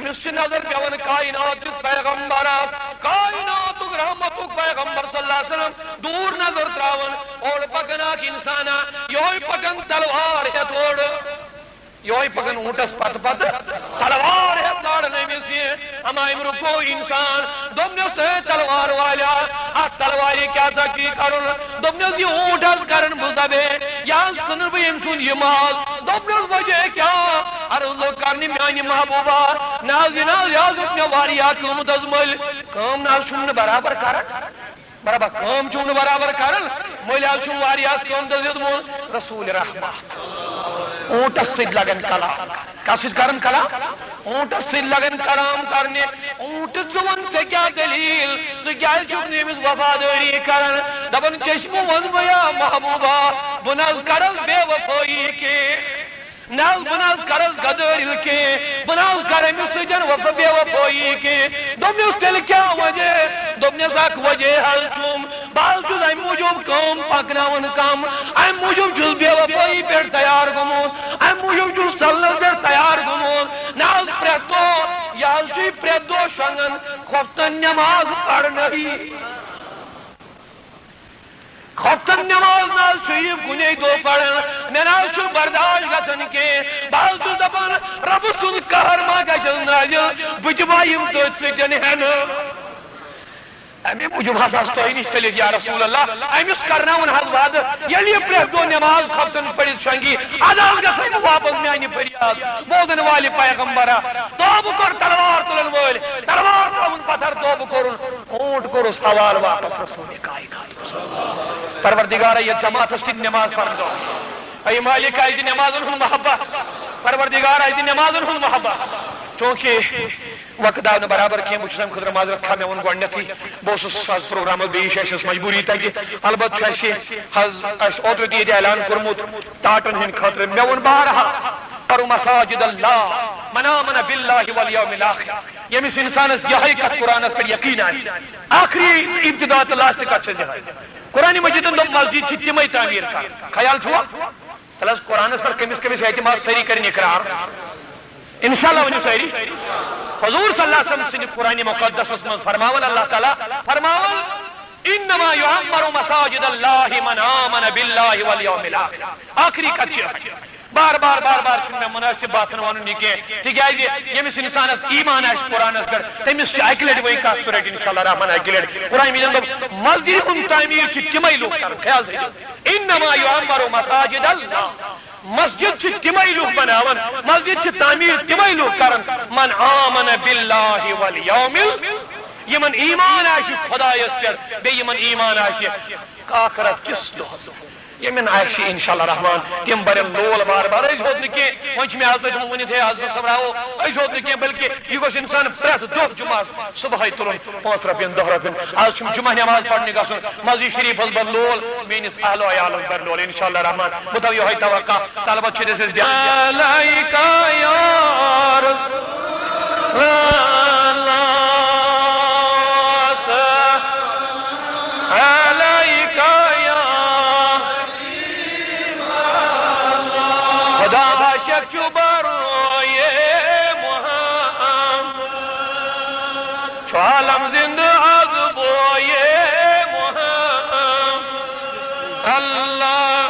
أمس چھ نظر پیوان کائنات کس پیغمبر کائنات رحمت پیغمبر صلی اللہ علیہ وسلم دور نظر تراون اور پکن اخ انسانا یہ پکن تلوار ہے توڑ یہ پکن اونٹس پت پت تلوار ہے لڑنے میں سے ہمائم رکو انسان دومنس ہے تلوار والا ات تلواری کیا تھا کی کرن دومنس یہ اونٹس کرن بزبے یاز کنن بہ یم سن یہ ماز دومنس وجہ کیا عرض لو کرنی میانی محبوبہ نازنا یاز اپنے واریا کم تزمل کام ناز چھن برابر کرن برابر کام چھن برابر کرن مولا چھن واریاس کام تزمل رسول رحمت اونٹس سید لگن کلام کس کرن کلام اونٹس سید لگن کلام کرنے اونٹ زون سے کیا دلیل سے کیا چھپنے میں وفاداری کرن دبن چشم وزمیا محبوبہ بناز کرز بے وفائی کے ناز بناز کرز غدر کے بناز کرم سجن وف بے وفائی کے دومنس تیل کیا وجہ دومنس اک وجہ حل چھم بال چھس ام موجوب کام پکناون کم ام موجوب چھس بے وفائی پہ تیار گمت ام موجوب چھس سلنس پہ تیار گمت ناز پریتو یاز چھ پریتو شنگن خفتن نماز پڑھنی خفتن نماز ناز چھو گنے دو پڑھن میں ناز چھو برداشت گژھن کے بال چھس دپان رب سن قہر ما گژھس نازل بجبایم تت سٹن ہن امی موجوب ہسا تہ نش چلت یا رسول اللہ امس کرناون حض وعدہ یل یہ پریت دو نماز خفتن پڑھت شنگی اداز گژھن واپس میانہ فریاد بوزن والے پیغمبرا توبہ کر تلوار تلن وول تلوار ترون پتھر توبہ کرن اونٹ کورس حوال واپس رسول کائنات پروردگار یہ جماعت اس نماز پڑھ دو اے مالک اے نماز ہن محبت پروردگار اے نماز ہن محبت چونکہ وقت آو برابر کی مجھے خدر معذرت کھا میں گۄڈنیتھٕے بہٕ اوسُس آز پروگرامس بیٚیہِ اَسہِ مجبوٗری تگہِ البتہ چھُ اَسہِ اوترٕ تہِ ییٚتہِ اعلان کوٚرمُت ٹاٹن ہٕنٛدِ خٲطرٕ مےٚ ووٚن بارہا کرو مساجد اللہ من آمن باللہ والیوم الاخر ییٚمِس انسانس یہے کتھ قرآنس پٮ۪ٹھ یقین آسہِ آخری ابتدا تہٕ لاسٹ کتھ چھِ یہے قرآن مجیدن دوٚپ مسجد چھِ تِمے تعمیٖر کرٕنۍ خیال چھُوا تیٚلہِ حظ قرآنس پٮ۪ٹھ کٔمِس کٔمِس اعتماد سٲری کٔرِنۍ اقرار انشاءاللہ ؤنِو سٲری حضور صلی اللہ علیہ وسلم سٕنٛدِ قرآن مقدسس منٛز فرماون اللہ تعالیٰ فرماون انما یعمر مساجد اللہ من آمن باللہ والیوم الاخر آخری کتھ چھِ بار بار بار بار چھُنہٕ مےٚ مناسب باسان ونُن یہِ کینٛہہ تِکیازِ ییٚمِس انسانس ایمان آسہِ قرآنس پٮ۪ٹھ تٔمِس چھِ اکہِ لٹہِ وۄنۍ کتھ سُہ رٹہِ انشاءاللہ رحمان اکہِ لٹہِ قرآن مجیدن دوٚپ مسجد ہُنٛد تعمیٖر چھِ تِمے لُکھ کران خیال تھٲیِو انما یعمر مساجد اللہ مسجد چھِ تِمے لُکھ بناوان مسجد چھِ تعمیٖر تِمے لُکھ کران من آمن باللہ والیوم یمن ایمان آسہِ خدایس پٮ۪ٹھ بیٚیہِ یمن ایمان آسہِ آخرت کِس دۄہس یمن آسہِ انشاءاللہ رحمان تم برن لول بار بار أسۍ ہوت نہٕ کینٛہہ وۄنۍ چھُ مےٚ حضرت ؤنِتھ ہے حضرت صبراو أسۍ ہوت نہٕ کینٛہہ بلکہ یہِ گوٚژھ انسان پرٛٮ۪تھ دۄہ جُمعس صبحٲے تُلُن 5 رۄپین 10 رۄپین آز چھُم جُمعہ نٮ۪ماز پرنہِ گژھُن مسجد شریٖفس بر لول میٲنِس اہلو عیالس بر لول انشاءاللہ رحمان بہٕ تھاو یِہوٚے توقع طلبت چھِ أسۍ عالم زند از بوئے محمد اللہ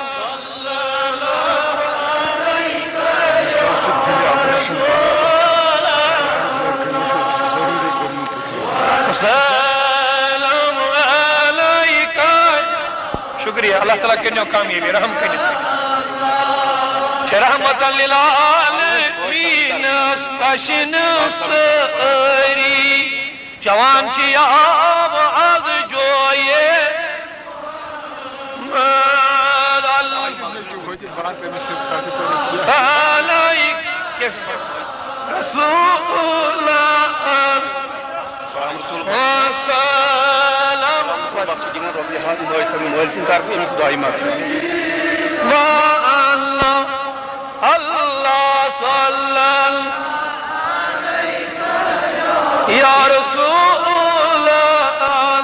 سلام علیکہ شکریہ اللہ تعالیٰ کرنیو کامیابی رحم کرنی رحمت للعالمین اشن سری جوان چی آب از جوئے رسول اللہ صلی یا رسول اللہ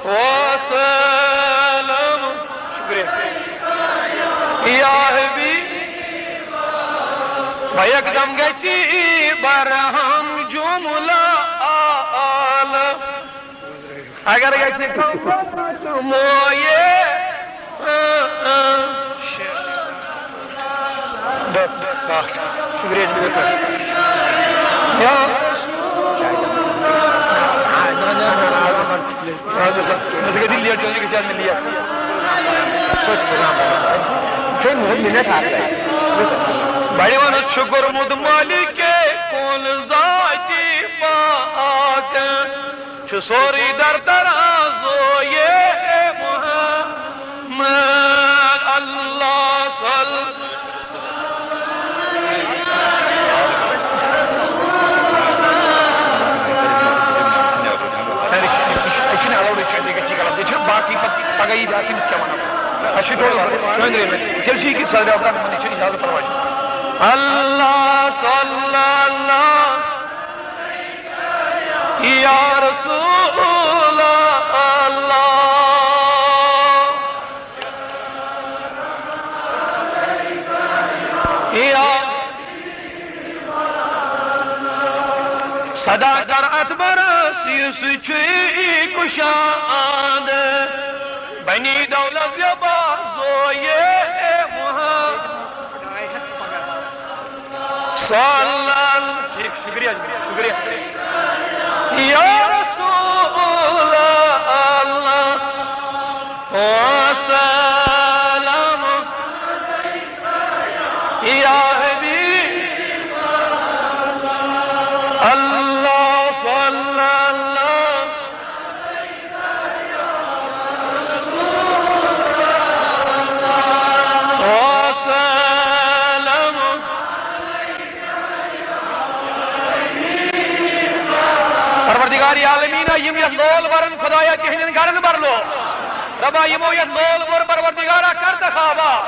وسلم شکریہ یا حبیب ایک دم گچی برہم جملہ آل اگر گچی مویے شکریہ بڑی ون شکر مد مالک کون ذاتی پاک سوری در درازو یہ محمد اللہ صلی باقی پگئی باقی مس کیا ونو اچھی چوندرے میں جلسی کی سال کا منی چھ اجازت پرواہ اللہ صلی اللہ یا رسول اللہ یا صدا کر اتبر سیس چی کشاد بنی دولت زبا زوئے محمد صلی اللہ شکریہ یا رسول اللہ وسلم یا حبیب اللہ صلی اللہ وسلم پروردگار عالمین یم یت لول ورن خدایا تہندین گرن برلو ربا یمو یت لول ور پروردگارا کرت خوابا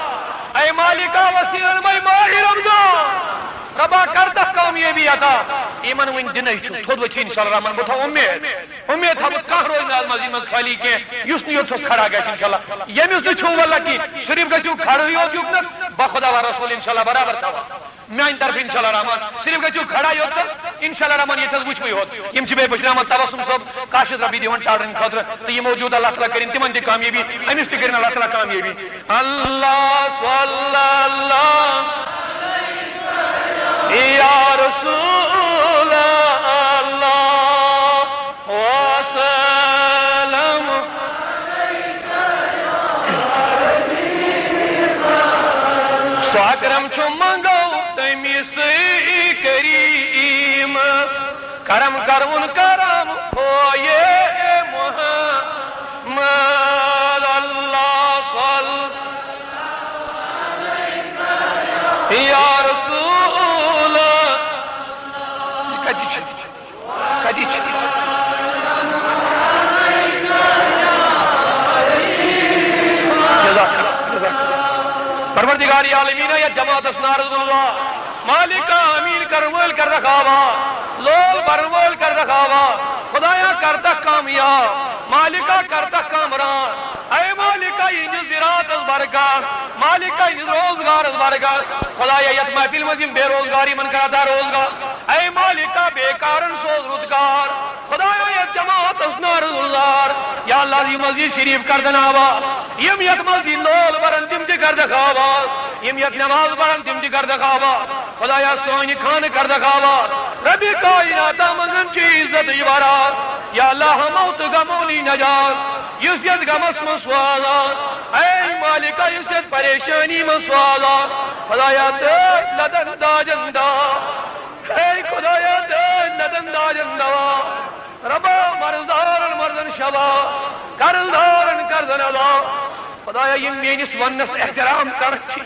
اے مالکا وسیلن مائی ماہ رمضان ربا کرت کامیابی عطا ایمن ون دن تھود وچ انشاءاللہ رحمان بہ تھو امید تھا کھاہ روز ناز مزید مز خالی کی یس نیوتس کھڑا گژھِ انشاءاللہ یمس نہ چھو واللہ کی صرف گژھو کھڑا یوت یوت نہ بخدا و رسول انشاءاللہ برابر ثواب میان طرف انشاءاللہ رحمان صرف گژھو کھڑا یوت انشاءاللہ رحمان یہ تھس وچھ ہوت یم چھ بے بشیر احمد تبسم صاحب کاشد ربی دیون ٹاڑن خاطر تو یہ موجود اللہ تعالی کرین تمن دی کامیابی امس تہ کرین اللہ تعالی کامیابی اللہ صلی اللہ یا رسول اللہ وسلم سو اکرم چھو منگو تمی سی کریم کرم کرون کرم ہوئے محمد اللہ صلی یا رسول کدی پروردگار عالمین یا جماعت اسنار اللہ مالکا امین کرول کر رکھاوا لول برول کر رکھاوا خدایا کرتا کامیاب مالکا کرتا کامران اے مالکا یہ زراعت از برکات مالکا یہ روزگار از برکات خدایا یت محفل مزیم بے روزگاری من کراتا روزگار اے مالکا بیکارن سوز روزگار خدایا یہ جماعت اسنار اللہ یا اللہ یہ مسجد شریف کر دناوا یم یک مسجد لول برن تم تی کر دکھاوا یم یک نماز برن تم تی کر دکھاوا خدایا سونی خان کر دکھاوا ربی کائنات منزم چی عزت عبارات یا اللہ موت غمونی نجات یسیت غمس مسوالا اے مالکا یسیت پریشانی مسوالا خدایا دے لدن دا جندہ اے خدایا دے لدن دا جندہ ربا مرزدارن مردن شبا کرزدارن کردن اللہ خدایا یم میانس ونس احترام کرچی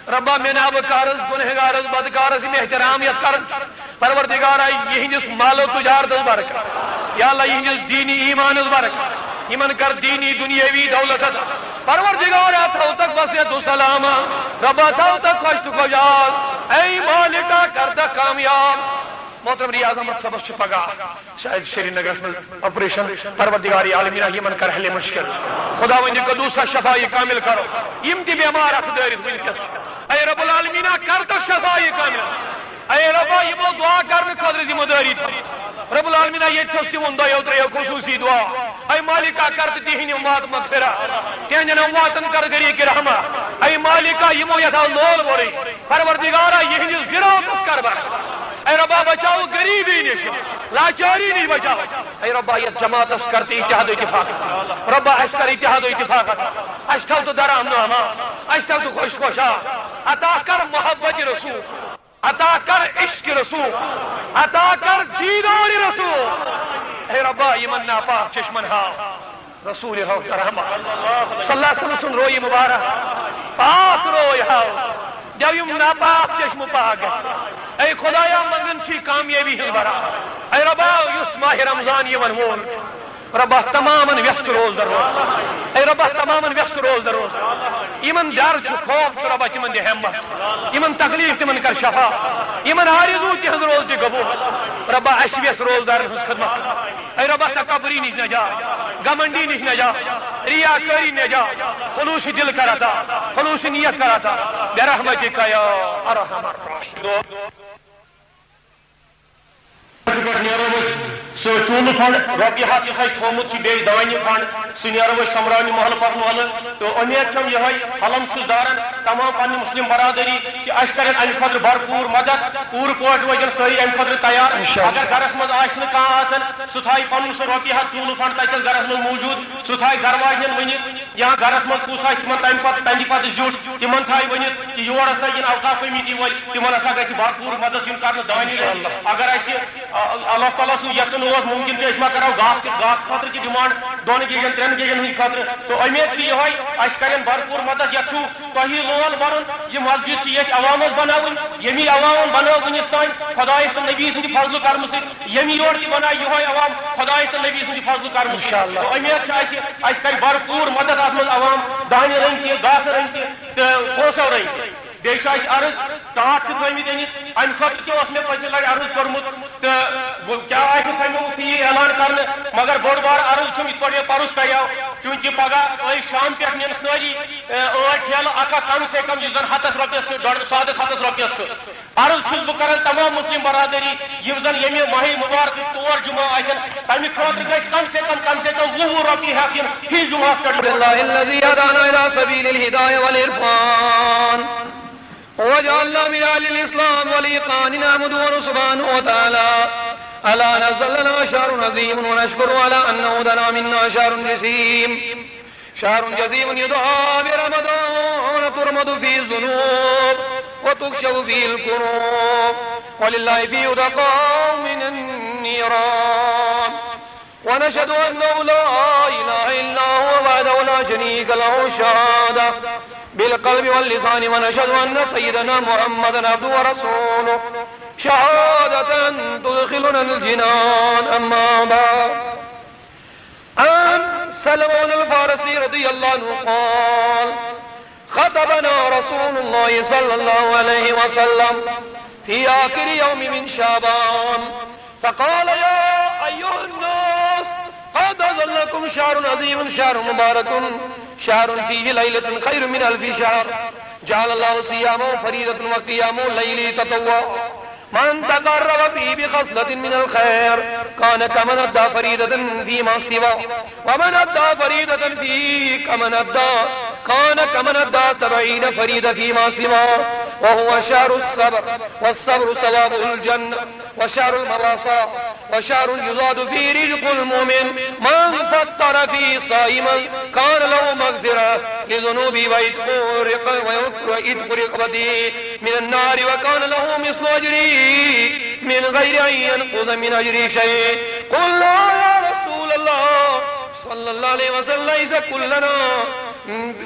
ربا میں ناب کارز گنہگارز بدکارز یم احترامیت کرچ پروردگارا یہنس مال و تجارت از برکت یا اللہ یہنس دینی ایمان از برکت یمن کر دینی دنیاوی دولت پروردگارا تھو تک وسیعت و سلام ربا تھو تک خوشت کو یاد اے مالکا کردہ کامیاب محترم ریاض احمد صاحب چھ پگا شاید شری نگر میں آپریشن پروردگار عالمین یمن کر حل مشکل خدا وند قدوسا شفائی کامل کرو یم دی بیمار اخ دارت ونکس اے رب العالمین کر تو شفائی کامل اے ربا یمو دعا کرنے خاطر ذمہ داری رب العالمین یہ تمن دو تریو خصوصی دعا اے مالکا کر تہند اموات مغفرہ تہندین امواتن کر گری کی رحمہ اے مالکا یمو یتھا لول ورے پروردگارا یہندس ذراتس کر بر اے ربا بچاؤ غریبی نش لاچاری نش بچاؤ اے ربا یہ جماعتس کر اتحاد و اتفاق ربا اس کر اتحاد و اتفاق اس تھو تو درام نامہ اس تھو تو خوش خوشا عطا کر محبت رسول عطا کر عشق رسول عطا کر دیدار رسول اے ربا یمن ناپاک چشمن ہاو رسول ہو رحمہ صلی اللہ علیہ وسلم روئی مبارک پاک روئی ہاو جب یم ناپاک چشم پاک اے خدایا منگن چھی کامیابی ہز برا اے ربا یس ماہ رمضان یمن وول ربا تماماً ویست روز در روز اے ربا تماماً ویست روز در روز یمن ڈر چھ خوف چھ ربا تمن دے ہمت یمن تکلیف تمن کر شفا یمن آرزو تہذ روز دی قبول ربا اش ویس روز دار ہز خدمت اے ربا تکبری نش نجا گمنڈی نش نجا ریاکاری نجا خلوص دل کراتا خلوص نیت کراتا برحمتک یا ارحم الراحمین سو چون فنڈ رۄپیہِ ہتھ یہِ تھومُت چھُ بیٚیہِ دانہِ فنڈ سُہ نیرو أسۍ سمراونہِ محلہٕ پتہٕ محلہٕ تہٕ اُمید چھم یِہوٚے حلم چھُس داران تمام پننہِ مسلم برادری کہ اَسہِ کرن امہِ خٲطرٕ بھرپوٗر مدد پوٗرٕ پٲٹھۍ روزن سٲری امہِ خٲطرٕ تیار اگر گرس منٛز آسہِ نہٕ کانٛہہ آسان سُہ تھایہِ پنُن سُہ رۄپیہِ ہتھ چوٗلہٕ فنڈ تتٮ۪ن گرس منٛز موٗجوٗد سُہ تھایہِ گرٕ واجٮ۪ن ؤنِتھ یا گرس منٛز کُس آسہِ تِمن تمہِ پتہٕ زیُٹھ تِمن تھایہِ ؤنِتھ کہ یور ہسا یِن اوقاف کمیٹی وٲلۍ تِمن ہسا گژھِ بھرپوٗر مدد یُن کرنہٕ دانہِ اگر اَسہِ اللہ تعالیٰ سُنٛد یژھُن اوس ممکن چھُ أسۍ ما کرو گاس خٲطرٕ تہِ ڈِمانڈ دۄن گیجن ترٛٮ۪ن گیجن ہٕنٛدِ خٲطرٕ تو امید چھِ یِہوٚے اَسہِ کرن بھرپوٗر مدد یتھ چھُ تۄہی لول برُن یہِ مسجد چھِ ییٚتہِ عوامس بناوٕنۍ ییٚمی عوامن بنٲو وُنِس تانۍ خۄدایس تہٕ نبی سٕنٛدِ فضلہٕ کرمہٕ سۭتۍ ییٚمہِ یور تہِ بنایہِ یِہوٚے عوام خۄدایس تہٕ نبی سٕنٛدِ فضلہٕ کرمہٕ سۭتۍ امید چھِ اَسہِ کرِ بھرپوٗر مدد اتھ منٛز عوام دانہِ رٔنۍ تہِ گاسہٕ رٔنۍ تہِ تہٕ پونٛسو رٔنۍ تہِ بیٚیہِ چھُ اَسہِ عرض ٹاٹھ چھِ تھٲومٕتۍ أنِتھ امہِ خٲطرٕ تہِ اوس مےٚ پٔتمہِ لٹہِ عرض کوٚرمُت تہٕ کیٛاہ آسہِ تھٲومٕتۍ یی اعلان کرنہٕ مگر بوٚڑ بار عرض چھُم یِتھ پٲٹھۍ مےٚ پرُس کریاو چوٗنٛکہِ پگاہ ٲسۍ شام پٮ۪ٹھ نِن سٲری ٲٹھ ٹھیلہٕ اکھ کم سے کم یُس زن ہتس رۄپیس چھُ سادس ہتس رۄپیس چھُ عرض چھُس بہٕ کران تمام مسلم برادری یِم زن ییٚمہِ ماہی مبارکٕکۍ 4 جمعہ آسن تمہِ خٲطرٕ گژھِ کم سے کم 20 رۄپیہِ ہٮ۪تھ یِن فی جمعہس پٮ۪ٹھ وجعلنا من أهل الإسلام والإيقان نعبده سبحانه وتعالى ألا نزل لنا شهر عظيم ونشكر على أنه دنا منا شهر جسيم شهر جسيم يدعى برمضان ترمض فيه الذنوب وتكشف فيه الكروب ولله فيه دقاء من النيران ونشهد أنه لا إله إلا هو وحده لا شريك له الشهادة بالقلب واللسان ونشهد أن سيدنا محمدا عبده ورسوله شهادة تدخلنا الجنان أما بعد عن سلمان الفارسي رضي الله عنه قال خطبنا رسول الله صلى الله عليه وسلم في آخر يوم من شعبان فقال يا أيها الناس قد أظلكم شهر عظيم شهر مبارك شهر فيه ليلة خير من 1000 شهر جعل الله صيامه فريضة وقيامه الليل تطوع من تقرب فيه بخصلة من الخير كان كمن أدى فريضة فيما سوى ومن أدى فريضة فيه كان كمن أدى 70 فريضة فيما سوى وهو شهر الصبر والصبر ثوابه الجنة وشهر المراسة وشهر يزاد فيه رزق المؤمن من فطر فيه صائما كان له مغفرة لذنوبه ويتق رقبته من النار وكان له مثل أجره من غير أن ينقض من أجره شيء قلنا يا رسول الله صلى الله عليه وسلم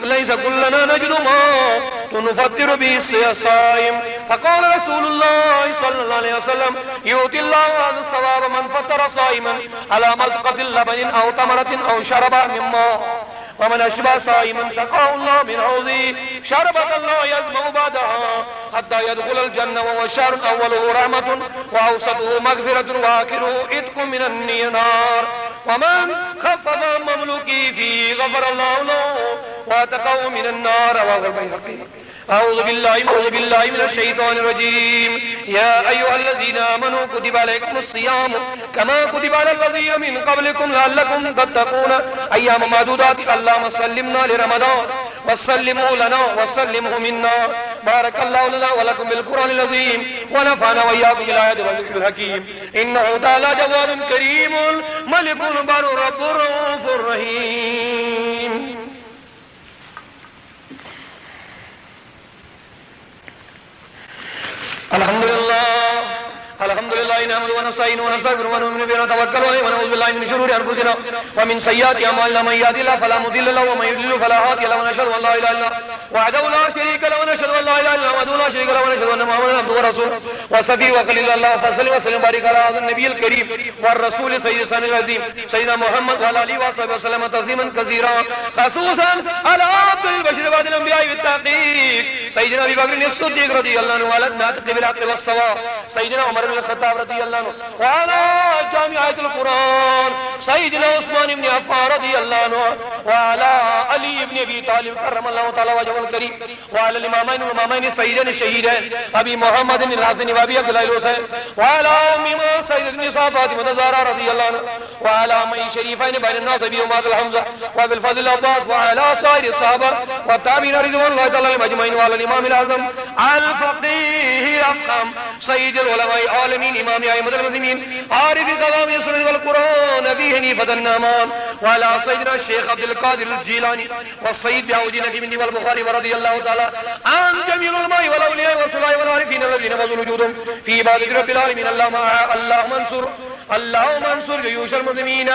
ليس كلنا نجد ما نفطر به الصائم فقال رسول الله صلى الله عليه وسلم يؤتي الله هذا الثواب من فطر صائما على مزقة لبن أو تمرة أو شرب من ماء ومن أشبع صائما سقاه الله من حوضه شربة لا يظمأ بعدها حتى يدخل الجنة وهو الشهر أوله رحمة وأوسطه مغفرة وآخره عتق من النار ومن خفف عن مملوكه فيه غفر الله له واتقه من النار رواه البيهقي أعوذ بالله من الشيطان الرجيم. يا أيها الذين آمنوا كتب عليكم الصيام كما كتب على الذين من قبلكم لعلكم تتقون أيام معدودات. اللهم سلمنا لرمضان وسلموا لنا وسلمه منا. بارك الله لنا ولكم بالقرآن العظيم ونفعنا وإياكم بالآيات والذكر الحكيم. إنه تعالى جواد كريم ملك بر رب رؤوف رحيم. الحمد لله نحمده ونستعينه ونستغفره ونؤمن به ونتوكل عليه ونعوذ بالله من شرور انفسنا ومن سيئات اعمالنا. من يهده الله فلا مضل له ومن يضلل فلا هادي له. ونشهد ان لا اله الا الله وحده لا شريك له ونشهد ان لا اله الا الله وحده لا شريك له ونشهد ان محمدا عبده ورسوله وصفيه وخليل الله. فصل وسلم وبارك على هذا النبي الكريم والرسول سيد الانسان العظيم سيدنا محمد وعلى اله وصحبه وسلم تسليما كثيرا. خصوصا على عبد البشر بعد الانبياء والتحقيق سيدنا ابي بكر الصديق رضي الله عنه وعلى الناطق بالحق والصواب سيدنا عمر بن الخطاب رضي الله عنه وعلى جامع القرآن سيدنا عثمان بن عفان رضي الله عنه وعلى علي بن ابي طالب كرم الله تعالى وجهه الكريم وعلى الامامين سيدنا الشهيدين ابي محمد الحسن وابي عبد الله الحسين وعلى امهما سيدنا فاطمه الزهراء رضي الله عنها وعلى امي الشريفين بين الناس ابي اماد الحمزه وبالفضل العباس وعلى سائر الصحابه والتابعين رضوان الله تعالى عليهم اجمعين وعلى الامام الاعظم الفقيه افخم سيد العلماء العالمين امام ائمه المسلمين عارف قوام السنه والقران ابي حنيفه النعمان وعلى سيدنا الشيخ عبد القادر الجيلاني والسيد بهاء الدين والبخاري ورضي الله تعالى عن جميع العلماء والاولياء والصالحين والعارفين الذين بذلوا وجودهم في عباده رب العالمين. اللهم انصر جيوش المسلمين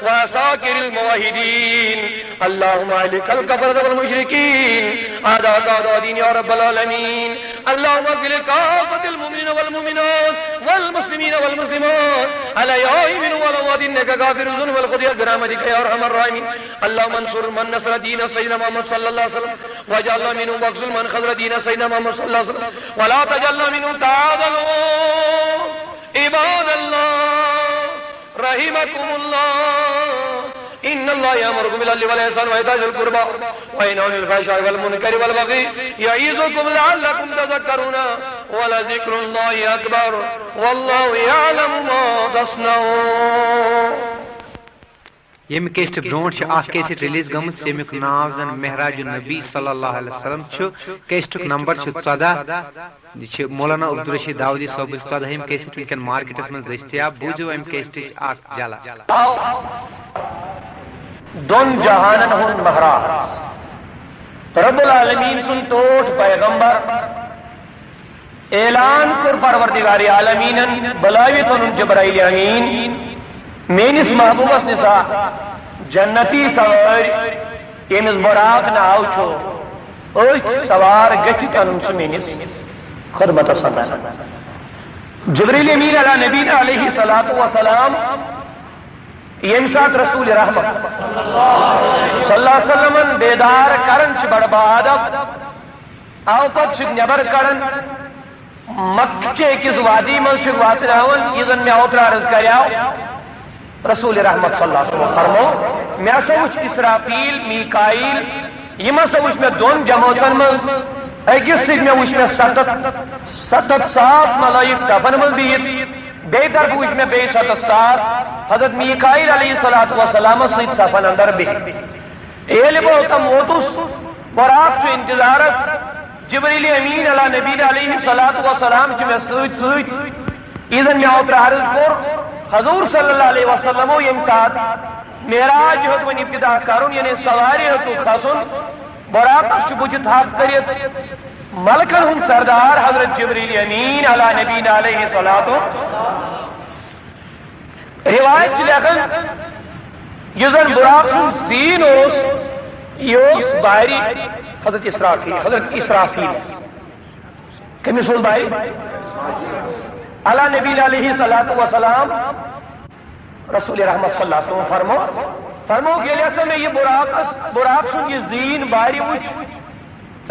وعساكر الموحدين. اللهم اهلك الكفرة والمشركين اعداءك اعداء الدين يا رب العالمين. اللهم اغفر لكافة المؤمنين والمؤمنات والمسلمين والمسلمات الاحياء منهم والاموات انك غافر الذنوب والخطايا برحمتك يا ارحم الراحمين. اللهم انصر من نصر دين سيدنا محمد صلى الله عليه وسلم واجعلنا منهم واخذل من خذل دين سيدنا محمد صلى الله عليه وسلم ولا تجعلنا منهم. تعالوا عباد الله رحمكم الله. ان الله يأمركم بالعدل والإحسان وإيتاء ذي القربى وينهى عن الفحشاء والمنكر والبغي يعظكم لعلكم تذكرون ولذكر الله أكبر والله يعلم ما تصنعون. یم کیسٹ برونٹ اخ کیسٹ ریلیز گمس یمیک ناو زن مہراج النبی صلی اللہ علیہ وسلم کیسٹک نمبر 14 مولانا عبدالرشید داودی صاحب 14 کیسٹ ونکن مارکیٹس من دستیاب. بوزو ام کیسٹ اخ جلا دون جہانن ہن مہراج رب العالمین سن توٹ پیغمبر اعلان کر پروردگار عالمین بلاوی تن جبرائیل امین میانس محبوبس نسا جنتی سوار یمس براق ناو چھو سوار گچھت ان میانس خدمت سمجھ. جبریل امین علی نبینا علیہ الصلوۃ والسلام یم سات رسول رحمت صلی اللہ علیہ وسلم دیدار کرن چھ بڑ بادب او پت نبر کرن مکہ کس وادی من چھ واتناون یزن میں اوتر عرض کریاو رسول رحمت صلی اللہ علیہ وسلم فرمو میں سوچ اسرافیل میکائیل یہ سوچ میں دون جماعتن من اکس سک میں وچ میں 7,000 ملائک دفن من بہت بے طرف وچ میں بے 7,000 حضرت میکائیل علیہ السلام سید صفن اندر بھی ایل بہتم موتس براق چو انتظارس جبریل امین علی نبی علیہ السلام چو میں سوچ ایزن میں اوتر عرض کر حضور صلی اللہ علیہ وسلم یم ساتھ معراج ہت ون ابتدا کرن یعنی سواری ہتو کھسن براق بجت حق کریت ملکن ہن سردار حضرت جبریل امین علی نبی علیہ الصلوۃ روایت لکھن یزن براق زین اوس یوس باری حضرت اسرافیل کمس ہول باری علی نبی علیہ الصلوۃ والسلام رسول رحمت صلی اللہ علیہ وسلم فرمو کہ ایسا میں یہ براق سن یہ زین باری وچ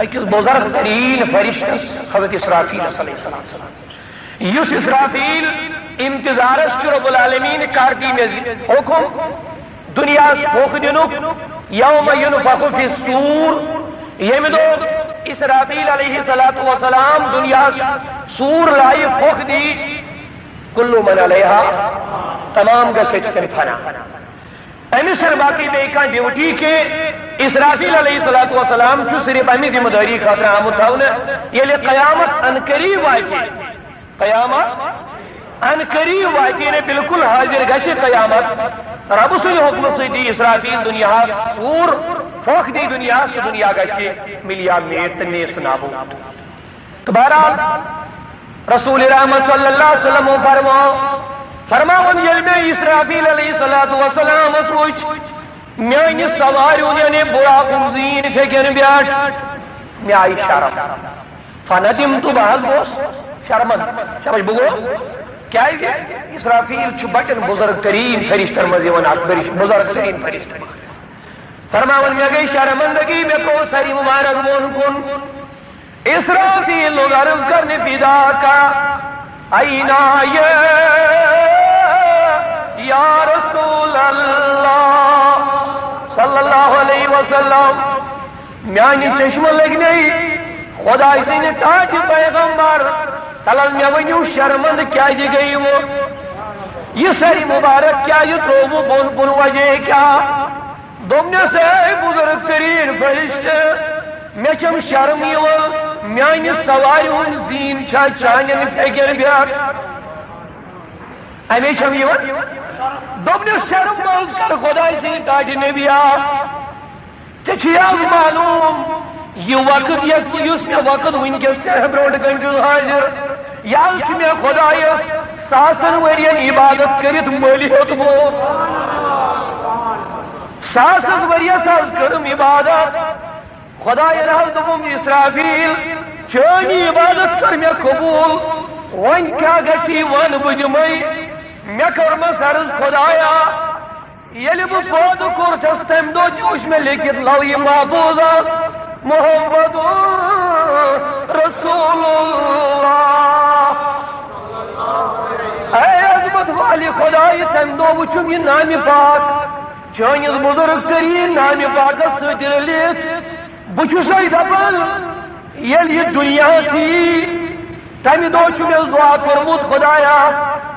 اکس بزرگ ترین فرشتس حضرت اسرافیل علیہ السلام یس اسرافیل انتظارس رب العالمین کارتی میں حکم دنیا بھوک دنک یوم ینفخ فی الصور یم دو اسرافیل علیہ السلام دنیا سور لائی پھوک دی کلو من علیہا تمام گچھ کن فنا امس باقی بے کان ڈیوٹی کے اسرافیل علیہ السلام صرف امی ذمہ داری خاطر آمد تھا یل قیامت ان قریب واقع قیامت ان قریب واقع نے بالکل حاضر گھے قیامت رب سن حکم سی اسرافیل دنیا پور پھوک دی دنیا سے دنیا گھے ملیا میت نیست نابو تو بہرحال رسول رحمت صلی اللہ علیہ وسلم فرماون یل میں اسرافیل علیہ السلام سوچ میان سواریوں یعنی براق زین پھیکن بیاٹ میں آئی شرم فندم تو بہت گوس شرمن سمجھ بگو کیا ہے اسرافیل چھ بچن بزرگ ترین فرشتر مزیون اکبر بزرگ ترین فرشتر فرماون میں گئی شرمندگی میں کو سری مبارک بون کن اسرافیل لوگ عرض کرنے فدا کا اینا یا رسول اللہ صلی اللہ علیہ وسلم میانی چشم لگنی خدا سن تاج پیغمبر تلل میں ونیو شرمند کیا جی گئی وہ یہ سری مبارک کیا یہ تروبو بون کن وجہ کیا دومنے سے بزرگ ترین فرشتے میں چم شرم یہ میانی سواریون زین چھا چانین پھیکن بیار امی چم یہ دوبنے شرم باز کر خدا سے تاج نبیا تچھیاز معلوم یہ وقت یس میں وقت ان کے سہ بروٹ گنجو حاضر یال چھ میں خدا یس ساسن ورین عبادت کرت مولی ہوت بو ساسن ورین ساس کرم عبادت خدا یرحل دمم اسرافیل چونی عبادت کر میں قبول ون کیا گچی ون بجمئی میں کرم سرز خدایا یل بہ پود کورتس تم دو جوش میں لکھت لوی محفوظ محمد رسول اللہ اے عظمت والی خدای تم دو وچم یہ نام پاک چانس بزرگ ترین نام پاک ست رلت بچے دپان یل یہ دنیا سی تمہ دہ میں دعا کورمت خدایا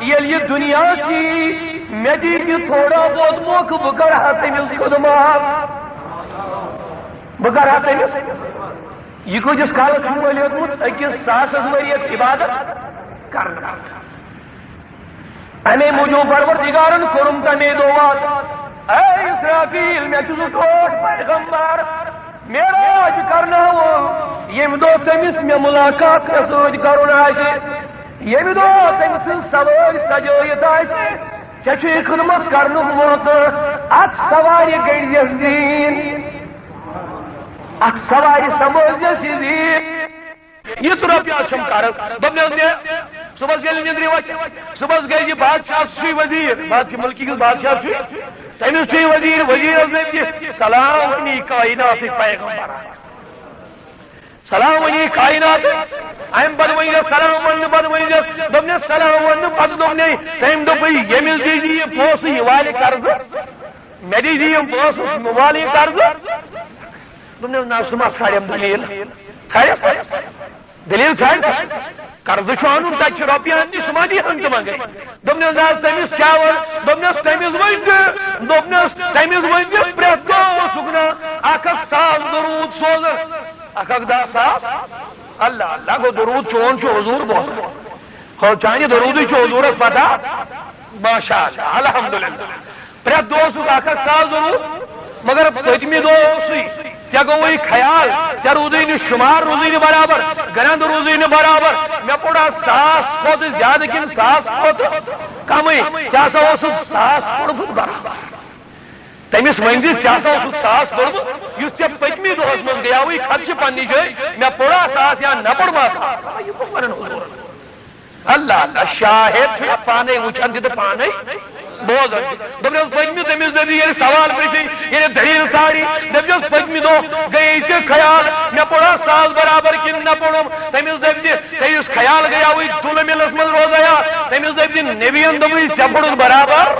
یل یہ دنیا سی میں دی تھوڑا بہت موقع بہ کرہا تمس خدمات بہ کرہا تمس یہ کتس کالس ولیوتمت اکس ساسس وریت عبادت کرنا امی موجود پروردگارن کورم تمے دعات اے اسرافیل میں چھس ٹوٹ پیغمبر معراج کرنا وہ یم دو تمس میں ملاقات ست کرن آسہ یم دو تمس سواری سجائت آسہ چھ خدمت کرن موقع ات سواری گڑیس دین ات سواری سمجھس دین یہ رپیا چھم کر صبح گل نندری وچ صبح گئی بادشاہ چھ وزیر بادشاہ ملکی کس بادشاہ تمس وزیر وزیر سلام ونی کائنات پیغمبر سلام ونی کائنات ام بد ون سلام ون بد ون دپنے سلام ون پتہ دپنے تم دپ یمس دی یہ پوس یہ والے قرض مے دی یم پوس والے قرض دپنے نا سما ژھاڑم دلیل ژھاڑس دلیل ژھاڑ قرض ان تک روپیے سما دی ہن تو منگے دپنے نا تمس کیا دپنس تمس دپنس تمس ون پریت دہ سکنا اکھ ساس درود سوز اکھ 10 ساس اللہ اللہ گو درود چون حضور بہت ہو چانہ درود حضورس پتہ ماشاء اللہ الحمدللہ پریت دہ سک اکھ ساس درود مگر پتمہ دہ سی ے گوئی خیال ے روزی نا شمار روزی نا برابر گرند روزی نا برابر مے پڑا ساس کھت زیادہ کن ساس کھت کم ژےٚ ہسا اوسُکھ ساس پوٚرمُت برابر تمس ون ژےٚ ساس پوٚرمُت یُس ژےٚ پٔتمہِ دۄہس منٛز گٔیاوٕے خدشہِ پننہِ جایہِ مےٚ پوٚرا ساس یا نہ پوٚرما ساس یہ کُس ونن حضور اللہ اللہ شاہد چھُ پانے وٕچھان تہِ تہٕ پانے بوزان دپنس پٔتمہِ تٔمِس دپی ییٚلہِ سوال پرژھِن ییٚلہِ دلیل ژھانڈی دپس پٔتمہِ دۄہ گٔیے ژےٚ خیال مےٚ پوٚرا ساس برابر کِنہٕ نہ پوٚرُم تٔمِس دپہِ ژےٚ یُس خیال گٔیاوٕے تُلہٕ مِلس منٛز روزایا تٔمِس دپہِ نبیَن دوٚپُے ژےٚ پوٚرُتھ برابر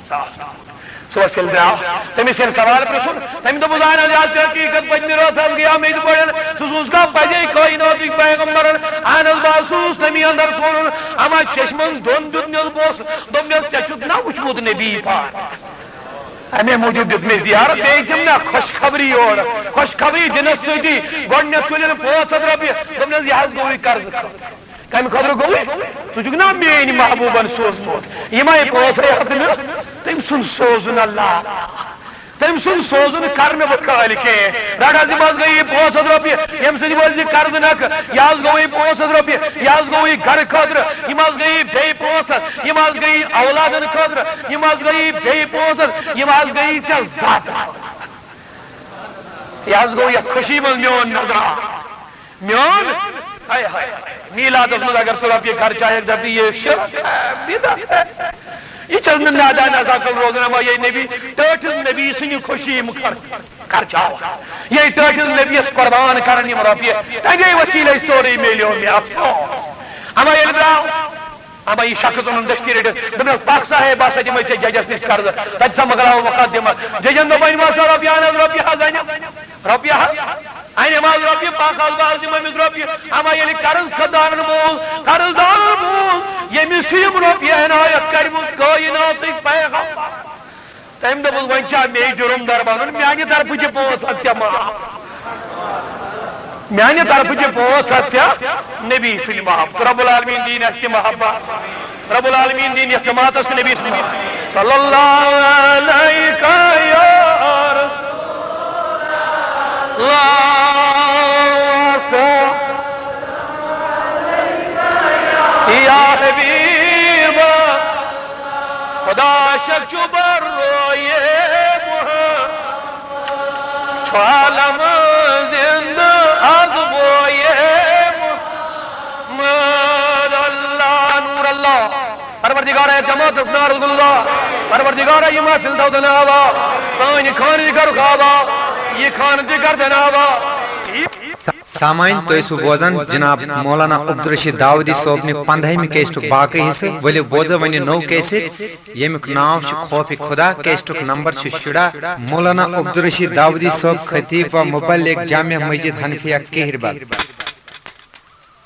ساس صبح یل درو تمس یل سوال پرسن تم دپ زان حقیقت پتمہ رات گیا مے سوس کا پزے کائنات پیغمبر اہن بہس تمی اندر سون اما چشمن دون دس بوس دس ٹھیک نا وچمت نبی پاک امے موجود دیت مے زیارت بیٚیہِ دِم نا خوشخبری اور خوشخبری دنس سۭتی گۄڈنیٚتھ تُلن 500 رۄپیہِ دوٚپنس یہِ حظ گوٚوُے قرضہٕ خٲطرٕ کمہِ خٲطرٕ گوٚوُے ژٕ چھُکھ نا میٛٲنۍ محبوٗبن سوٗزمُت یِمے پونٛسہٕ ہٮ۪تھ نہٕ تٔمۍ سُنٛد سوزُن اللہ تٔمۍ سُنٛد سوزُن کر نہٕ بہٕ کٲلۍ کینٛہہ رٹ حظ یِم حظ گٔیی 500 رۄپیہِ ییٚمہِ سۭتۍ وٲلۍ زِ قرضہٕ نکھٕ یہِ حظ گوٚوُے 500 رۄپیہِ یہِ حظ گوٚوُے گرٕ خٲطرٕ یِم حظ گٔیی بیٚیہِ 500 یِم حظ گٔیی اولادن خٲطرٕ یِم حظ گٔیی بیٚیہِ 500 یِم حظ گٔیی ژےٚ ذاتہٕ یہِ حظ گوٚو یتھ خوشی منٛز میون نظرا میون ہائے ہائے میلادس منٛز اگر 100 رۄپیہِ خرچایکھ دپی یہ شرک ہے بدعت ہے یہ چھس نہٕ نادان عقل روزان اما یہ نبی ٹٲٹھِس نبی سٕنٛدِ خوشی خرچاو یہ ٹٲٹھِس نبیس قربان کرن یِم رۄپیہِ تمے وسیلے سورُے میلیو مےٚ افسوس اما ییٚلہِ درٛاو اما یہ شخص انہوں دستی رٹس دپس پاک صاحب بہٕ ہسا دِمے ژےٚ ججس نِش قرضہٕ تتہِ سا مۄکلاو مقدمہٕ ججن دوٚپ أنۍوا سا رۄپیہِ اہن حظ رۄپیہِ حظ انِم رۄپیہِ حظ انِم حظ رۄپیہِ پاک حظ بہٕ حظ دِمہٕ أمِس رۄپیہِ اما ییٚلہِ قرض خٔدارن مول قرضدارن مول ییٚمِس چھِ یِم رۄپیہِ عنایت کٔرمٕژ کٲیناتٕکۍ پیغمبر تٔمۍ دوٚپُس وۄنۍ چھا مے جُرم در بنُن میانہِ طرفہٕ چھِ 500 ژےٚ معاف میانہِ طرفہٕ چھِ 500 ژےٚ نبی سٕنٛدِ محبت رب العالمیٖن دِیِن اَسہِ تہِ محبت رب العالمیٖن دِیِن یتھ جماعتس تہٕ نبی سٕنٛدِ محبت صلی اللہ علیکہ یا رسول یا حبیب خدا شک چھُ بررویے چھُ عالم زندہ از بویے محمد اللہ نور اللہ پروردگار جماعت اسنار اللہ پروردگار یہ محفل دو دناوا سانی خان کر خوابا یہ خان کر دناوا سامعین تو اسو بوزان جناب مولانا عبدالرشید داودی صوب نے 15ہمی کیسٹک باقی حصہ ولی بوزا ونی نو کیسٹ یمیک ناو چھ خوف خدا کیسٹک نمبر چھ شڑا مولانا عبدالرشید داودی صوب خطیب و مبلغ جامع مسجد حنفیہ کہرباد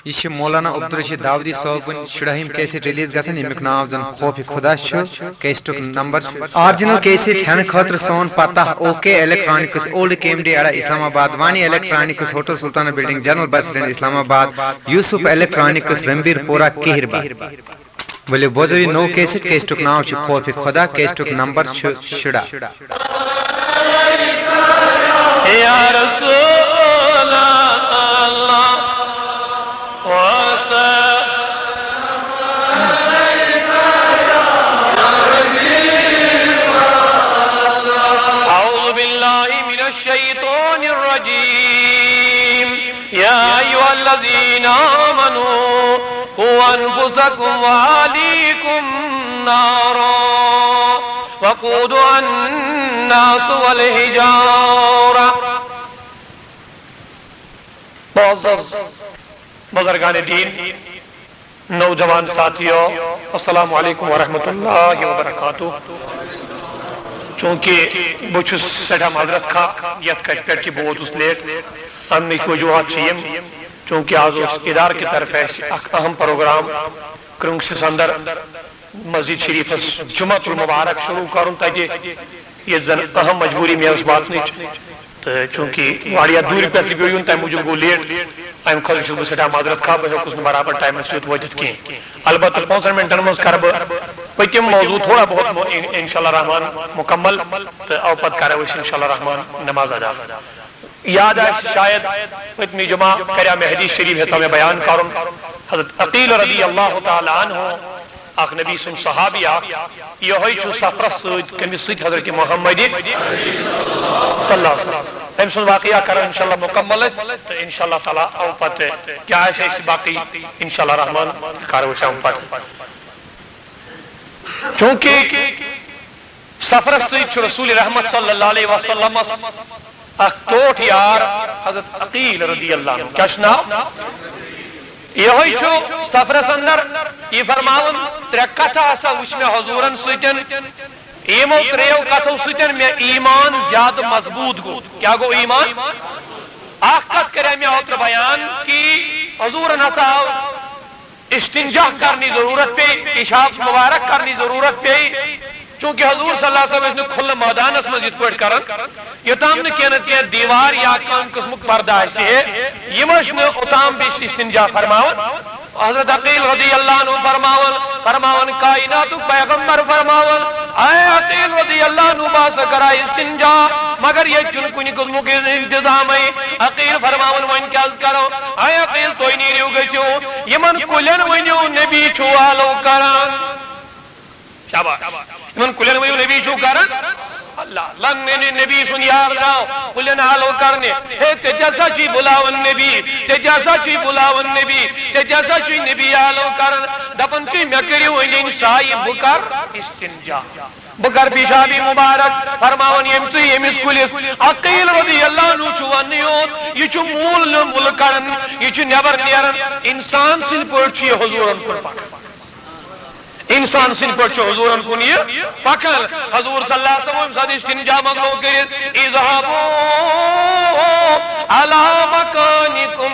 یہ مولانا عبدالرشید داودی صوبن شڑاہم کیسٹ ریلیز گژھان یمیک ناو زن خوف خدا چھ کیسٹک نمبر آرجنل کیسٹ ہن خاطر سون پتہ okay electronics old came D اڑا اسلام آباد وانی الیکٹرانکس ہوٹل سلطانہ بلڈنگ جنرل بس اسٹینڈ اسلام آباد یوسف الیکٹرانکس رنبیر پورہ کہرباد بولے بوزوی نو کیسٹ کیسٹک ناو چھ خوف خدا کیسٹک نمبر چھ شڑا یا رسول اللہ أعوذ بالله من الشيطان الرجيم يا أيها الذين آمنوا قوا أنفسكم وأهليكم نارا وقودها الناس والحجارة بزرگان دین نوجوان ساتھیوں السلام علیکم ورحمۃ اللہ وبرکاتہ چونکہ بہت سٹھا معذرت کھا یت کٹ پہ کہ بہت لیٹ امک وجوہات چونکہ آج اس ادارہ کی طرف اخ اہم پروگرام کرنگسس اندر مسجد شریف جمعہ المبارک شروع کرن تجہ یہ زن اہم مجبوری میں اس بات نہیں تو چونکہ واڑیا دور پہ پیون تمہ موجود گو لیٹ ام خاطر چھس بہ سٹھا معذرت کھا بہ ہیوکس برابر ٹائمس سیت واتت کی البتہ 5 منٹن مز کر بہ پتم موضوع تھوڑا بہت انشاءاللہ رحمان مکمل تو او پت کرو اس انشاءاللہ رحمان نماز ادا یاد ہے شاید پتمی جمعہ کریا میں حدیث شریف ہے میں بیان کروں حضرت عقیل رضی اللہ تعالی عنہ اخ نبی سن صحابی یہ ہوئی چھو سفرس سید کمی سید حضرت محمد صلی اللہ علیہ وسلم تم سن واقعہ کرو انشاءاللہ مکمل ہے تو انشاءاللہ تعالی او پتہ کیا ہے اس باقی انشاءاللہ رحمان کرو اس او پتہ چونکہ سفرس سید چھو رسول رحمت صلی اللہ علیہ وسلم اخ توٹ یار حضرت عقیل رضی اللہ عنہ کیا شناو یہ ہوئی چھو سفرس اندر یہ فرماون ترکتا سا وچ میں حضورن سیتن یمو تریو کتھو سۭتۍ مےٚ ایمان زیادٕ مضبوط گوٚو. کیٛاہ گوٚو ایمان؟ اکھ کتھ کرے مےٚ اوترٕ بیان کہ حضورن ہسا آو استنجا کرنی ضرورت پے, پیشاب مبارک کرنی ضرورت پے, چونکہ حضور صلی اللہ علیہ وسلم ٲسۍ نہٕ کھُلہٕ مٲدانس منٛز یِتھ پٲٹھۍ کران یوٚتام نہٕ کینٛہہ نتہٕ کینٛہہ دیوار یا کانٛہہ قٕسمُک پردٕ آسہِ ہے, یِم ٲسۍ نہٕ اوٚتام بیٚیہِ استنجا فرماوان. حضرت عقیل رضی اللہ عنہ فرماون کائناتک پیغمبر فرماون اے عقیل رضی اللہ عنہ باسا کرا استنجا مگر یہ چن کنی قسمک انتظام ہے. عقیل فرماون ون کیا کرو, اے عقیل توئی نیرو گچو یمن کلن ونیو نبی چھو آلو کران. شاباش, یمن کلن ونیو نبی چھو کران. اللہ لن نبی سن یار جاؤ کلن حالو کرنے ہے جیسا چی بلاون نبی جیسا چی بلاون نبی جیسا چی نبی حالو کرن دپن چی میں کریو انجین سائی بکر استنجا بکر پیشابی مبارک فرماون یمسی یمس کلس. عقیل رضی اللہ عنہ چھوان نیوت یہ چھو مول نمول کرن یہ چھو نیبر نیرن انسان سن پرچی حضورن کن پکن انسان سن پہ حضورن کن یہ پکن. حضور صلی اللہ علیہ وسلم سد استنجا مگلو کرت اذهبوا على مكانكم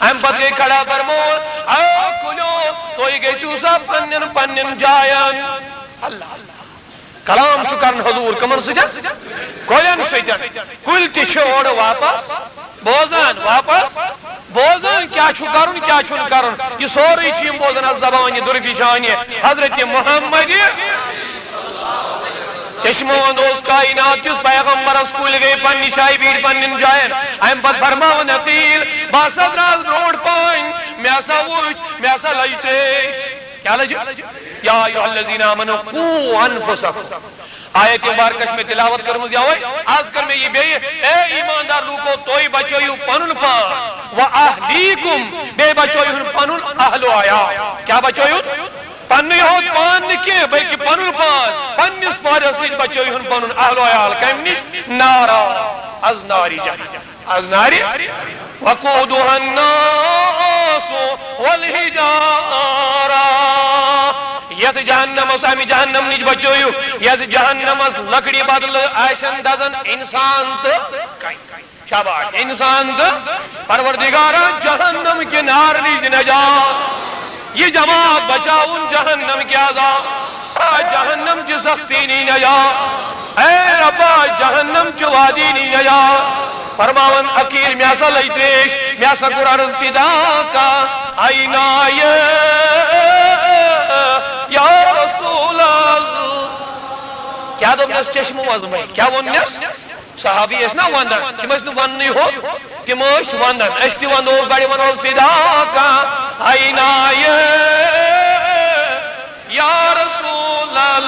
ام پتہ کھڑا فرمون او کلو توئی گئی چوسا پنن پنن جاین. اللہ کلام چھ کرن حضور کمن سجن کلن سجن کل تہ اور واپس بوزان واپس بوزان کیا چھو کرن کیا چھن کرن یہ سوری چھ بوزان از زبان دربی شان حضرت محمد چشمو اندوز کائنات کس پیغمبر اسکول گئی پنی شاہی بیڑ پنن جائن ایم پت فرماون عقیل باسد راز روڈ پائن میاسا وچ میاسا لجتیش کیا لج یا ایوہ الذین آمنوا قوا انفسکم آیت مبارکش میں تلاوت کرمز یا ہوئی آج کر میں یہ بے اے ایماندار لوگو توئی بچوئیو پنن پان و اہلیکم بے بچوئیو پنن اہلو آیا. کیا بچوئیو پنی ہوت پان نکے بلکہ پنن پان پنیس پارے سید بچوئیو پنن اہلو آیا کم نش نارا از ناری جہنم از ناری وقودها الناس والحجارہ یت جہنم اسامی جہنم نج بچویو یت جہنم اس لکڑی بدل آشن دزن انسان تو شاباش انسان تو پروردگارا جہنم کے نار نیز نجات یہ جماعت بچاؤن جہنم کے عذاب جہنم کی سختی نی نجات اے ربا جہنم کی وادی نی نجات. فرماون عقیل میاسا لیتریش میاسا قرآن صدا کا آئینہ یا رسول اللہ کیا دومنس چشمو ازمائی کیا ونس صحابی اس نا وندن تم اس وننی ہو تم اس وندن اس تی وندو گڑی ونو صدا کا آئینہ یا رسول اللہ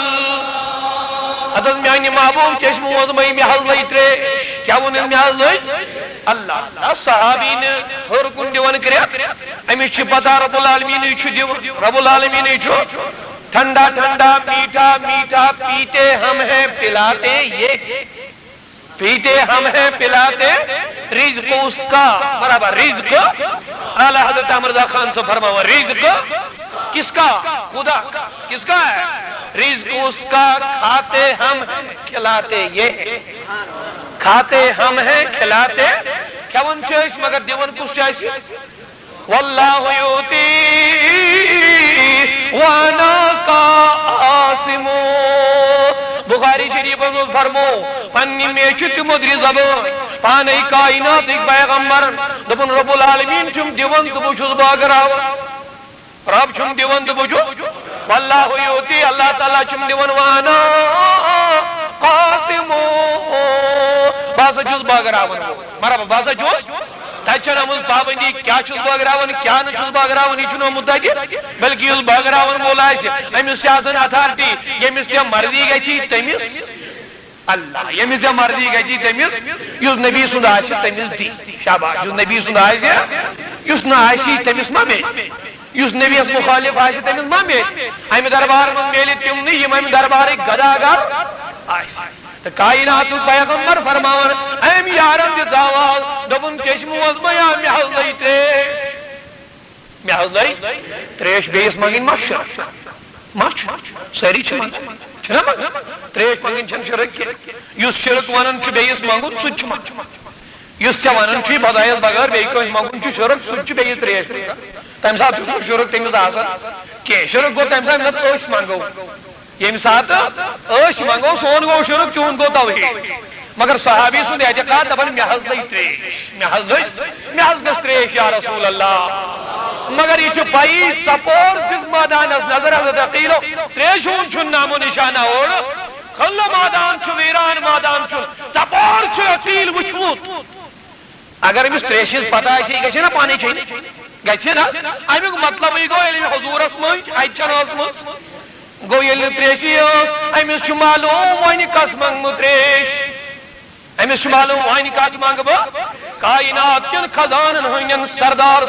حضرت میانی محبوب چشمو ازمائی میں حل لیتریش کیا ونن میں حل لیت اللہ صحابی نے ہر کن دیوان کریا امیش چھ پتا رب العالمین چھو دیوان رب العالمین چھو ٹھنڈا ٹھنڈا میٹھا میٹھا پیتے ہم ہیں پلاتے یہ پیتے ہم ہیں پلاتے رزق اس کا برابر رزق اعلی حضرت مرزا خان سے فرماوا رزق کس کا خدا کا کس کا ہے رزق اس کا کھاتے ہم ہیں کھلاتے یہ کھاتے ہم ہیں کھلاتے کیا ون چاہیس مگر دیون کس چاہیس واللہ یوتی وانا کا آسمو بخاری شریف فرمو پنی میں چھت مدری زبان پانی کائنات ایک پیغمبر دبن رب العالمین چم دیون تو بچوز باگر آور رب چم دیون تو بچوز واللہ یوتی اللہ تعالیٰ چم دیون وانا قاسمو باسا جوز باگر آور مرحبا باسا جوز تچن امز پابندی کیا چوز باگر آور کیا نہ چوز باگر آور یہ چنو مدد بلکہ اس باگر آور مولا ہے امیس سے آسن اتھارٹی یمیس سے مرضی گئی چیز تمیس اللہ یمیس سے مرضی گئی چیز تمیس یوز نبی سن آشی تمیس دی شاباش یوز نبی سن آشی یوز نہ آشی تمیس ما میں یوز نبی اس مخالف آشی تمیس ما میں امی دربار من میلی تم نہیں یم امی دربار ایک گداگر آشی تو کائنات پیغمبر فرماون ایم یارم دی زاوال دبن چشمو ازمیا محل لی تریش محل لی تریش بیس مگین مشرق مچ سری چھ تریش منگن چھن شرک کی یس شرک ونن چھ بیس منگن سچ منگن یس ژے ونن چھ بدایس بغیر بیٚیہِ کٲنٛسہِ منگن چھ شرک سُہ چھ بیٚیِس تریش تمہِ ساتہٕ چھُ شرک تٔمِس آسان کینٛہہ شرک گوٚو تمہِ ساتہٕ أسۍ منگو ییٚمہِ ساتہٕ أسۍ منگو سون گوٚو شرک تِہُنٛد گوٚو توحیٖد مگر صحابی سُنٛد اعتقاد دپان مےٚ حظ لٔج تریش مےٚ حظ گٔژھ تریش یا رسول اللہ مگر یہ پائی ژپور دِژ مٲدانس نظر حضرت عقیلو تریش ہُنٛد چھُنہٕ نامو نشانہ اور خلہ مٲدان چھُ ویران مٲدان چھُ ژپور چھُ عقیل وٕچھمُت اگر أمِس تریشہِ ہٕنٛز پتہ آسہِ یہِ گژھِ نا پانے چیٚنہِ گژھِ نا امیُک مطلبٕے گوٚو ییٚلہِ حضوٗرس مٔنٛجۍ اتہِ چھنہٕ ٲسمٕژ گوٚو ییٚلہِ نہٕ تریشی ٲس أمِس چھُ معلوٗم وۄنۍ کس منٛگہٕ تریش أمِس چھُ معلوٗم وۄنۍ کس منٛگہٕ بہٕ کاینات کٮ۪ن خزانن ہٕنٛدٮ۪ن سردار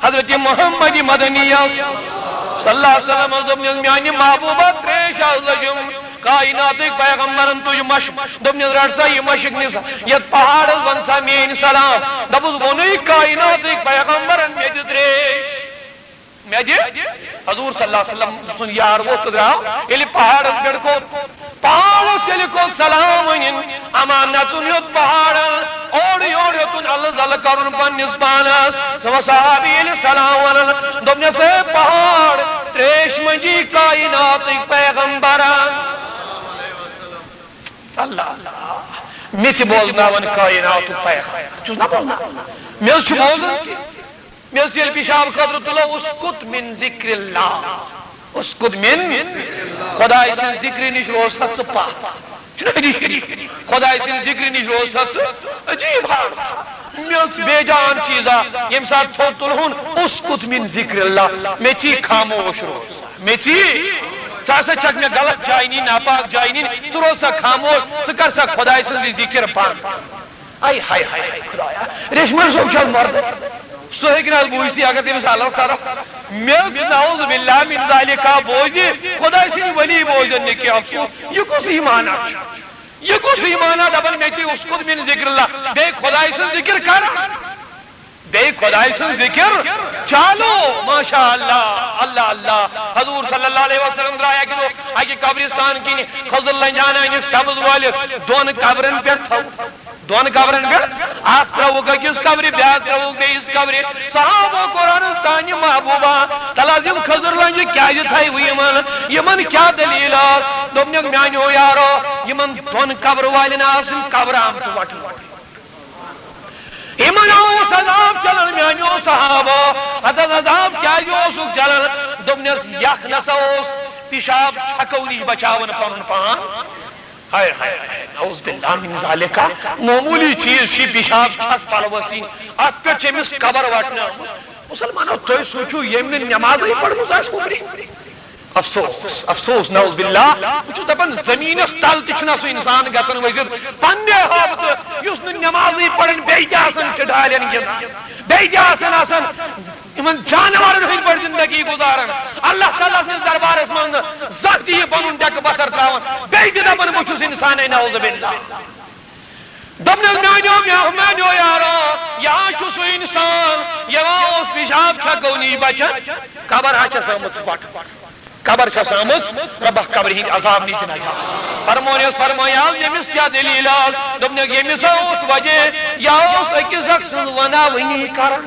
حضرت محمد مدنیس صلی اللہ علیہ وسلم دوٚپنس میانہِ محبوبہ تریش حظ لٔجم کائناتٕکۍ پیغمبرن تُج مشک دوٚپنس رٹ سا یہِ مشک نِسا یتھ پہاڑس ون سا میٲنۍ سلام دپُس ووٚنُے کائناتٕکۍ پیغمبرن مےٚ دِ تریش مےٚ دِ حضور صلی اللہ علیہ وسلم سُنٛد یار ووٚتھ تہٕ درٛاو ییٚلہِ پہاڑس پٮ۪ٹھ پہاڑس ییٚلہِ کھوٚت سلام ؤنِن اما نژُن ہیوٚت پہاڑن اورٕ یورٕ ہیوٚتُن الہٕ زلہٕ کرُن پننِس پانس دوٚپُس صحابی ییٚلہِ سلام ونان دوٚپنس ہے پہاڑ تریش منٛجی کائناتٕکۍ پیغمبرن اللہ اللہ مےٚ چھِ بوزناوان کائناتُک پیغام چھُس نا بوزناوان مےٚ حظ چھُ بوزان کہِ مےٚ حظ ییٚلہِ پِشاب خٲطرٕ تُلو اسکت من ذکر اللہ اسکت من خۄداے سٕنٛز ذکرِ نِش روز سا ژٕ پتھ چھُنہ حدیث شریٖف خۄداے سٕنٛز ذکرِ نِش روز سا ژٕ عجیٖب حال مےٚ ٲس بے جان چیٖزا ییٚمہِ ساتہٕ تھوٚد تُلہون اسکت من ذکر اللہ مےٚ چھی خاموش روز مےٚ چھی ژٕ ہسا چھکھ مےٚ غلط جایہِ نِنۍ ناپاک جایہِ نِنۍ ژٕ روز سا خاموش ژٕ کر سا خۄداے سٕنٛز ذکر بنٛد آے ہاے ہاے ہاے خۄدایا ریشمل صٲب چھُ حظ مرد سُہ ہیٚکہِ نہٕ حظ بوٗزتھٕے اگر تٔمِس اللہ تعالیٰ مےٚ حظ نعوذ باللہ من ذالِکا بوزِ خۄداے سٕنٛدۍ ولی بوزن نہٕ کینٛہہ افسوٗس یہِ کُس ایٖمانا چھُ یہ کُس ایٖمانا دپان مےٚ چھِ اسکت من ذکر اللہ بیٚیہِ خۄداے سٕنٛز ذکر کران بیٚیہِ خۄداے سٕنٛز ذکر چالو ماشاء اللہ اللہ اللہ حضور صلی اللہ علیہ وسلم درٛاے اکہِ دۄہ اکہِ قبرستان کِنۍ خٔزٕر لنجان أنِکھ سبز وٲلِتھ دۄن قبرن پٮ۪ٹھ تھوٚو دۄن قبرن پٮ۪ٹھ اکھ ترٛووُکھ أکِس قبرِ بیٛاکھ ترٛووُکھ بیٚیِس قبرِ صحابو کوٚر عرض تانہِ محبوبہ تل حظ یِم خٔزٕر لنجہِ کیٛازِ تھایوٕ یِمن کیٛاہ دٔلیٖل ٲس دوٚپنکھ میانیو یارو یِمن دۄن قبرٕ والٮ۪ن آسٕنۍ قبرٕ آمژٕ وٹھنہٕ یِمن اوس عذاب چلان میانیو صحابو اتھ حظ عذاب کیٛازِ اوسُکھ چلان دوٚپنس یکھ نسا اوس پِشاب چھکو نِش بچاوان پنُن پان ہائے ہائے نعوذ باللہ من ذالکا معمولی چیز چھ پِشاب چھک پلوس یِنۍ اتھ پٮ۪ٹھ چھِ أمِس قبر وٹنہٕ آمٕژ مسلمانو تُہۍ سوٗنٛچِو ییٚمۍ نہٕ نٮ۪مازٕے پٔرمٕژ آسہِ وُبرِ افسوس افسوس نعوذ باللہ بہٕ چھُس دپان زٔمیٖنس تل تہِ چھُنہ سُہ انسان گژھان ؤسِتھ پننہِ حٲبتہٕ یُس نہٕ نٮ۪مازٕے پران بیٚیہِ تہِ آسان ٹِڈالٮ۪ن گِنٛدان بیٚیہِ تہِ آسان یِمن جانورن ہٕنٛدۍ پٲٹھۍ زندگی گُزاران اللہ تعالیٰ سٕنٛدِس دربارس منٛز نہٕ زانٛہہ تہِ یہِ پنُن ڈیٚکہٕ پتھر تراوان بیٚیہِ تہِ دپان بہٕ چھُس انسانے نعوذ باللہ دوٚپنس میانیو یارو یہاں چھُ سُہ انسان یِوان اوس پِشاب چھکو نِش بچان قبر ہا چھس آمٕژ وٹھ قبر چھس آمٕژ رۄبہ قبرِ ہٕنٛدۍ عذاب نِش نجات فرمونیس فرمایا ییٚمِس کیٛاہ دٔلیٖل ٲس دوٚپنکھ ییٚمِس اوس وجہ یہِ اوس أکِس اکھ سٕنٛز وناوٲنی کران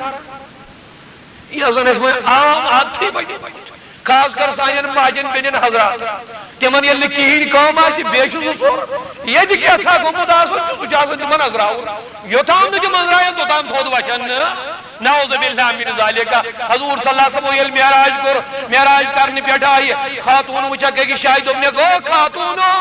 یہ زن اس میں عام عادتھٕے بنیمٕژ خاص کر سانٮ۪ن ماجٮ۪ن بیٚنٮ۪ن حضرات تِمن ییٚلہِ نہٕ کِہیٖنۍ کٲم آسہِ بیٚیہِ چھُ سُہ ژوٚر ییٚتہِ کینٛژھا گوٚمُت آسُن چھُ سُہ چھُ آسان تِمن أنٛزراوُن یوٚتام نہٕ تِم أنٛزراین توٚتام تھوٚد وچھان نہٕ نعوذ باللہ من ذالکا حضور صلی اللہ علیہ وسلم ییٚلہِ معراج کوٚر معراج کرنہٕ پٮ۪ٹھ آیہِ خاتوٗن وٕچھکھ أکِس جایہِ دوٚپنکھ او خاتوٗنو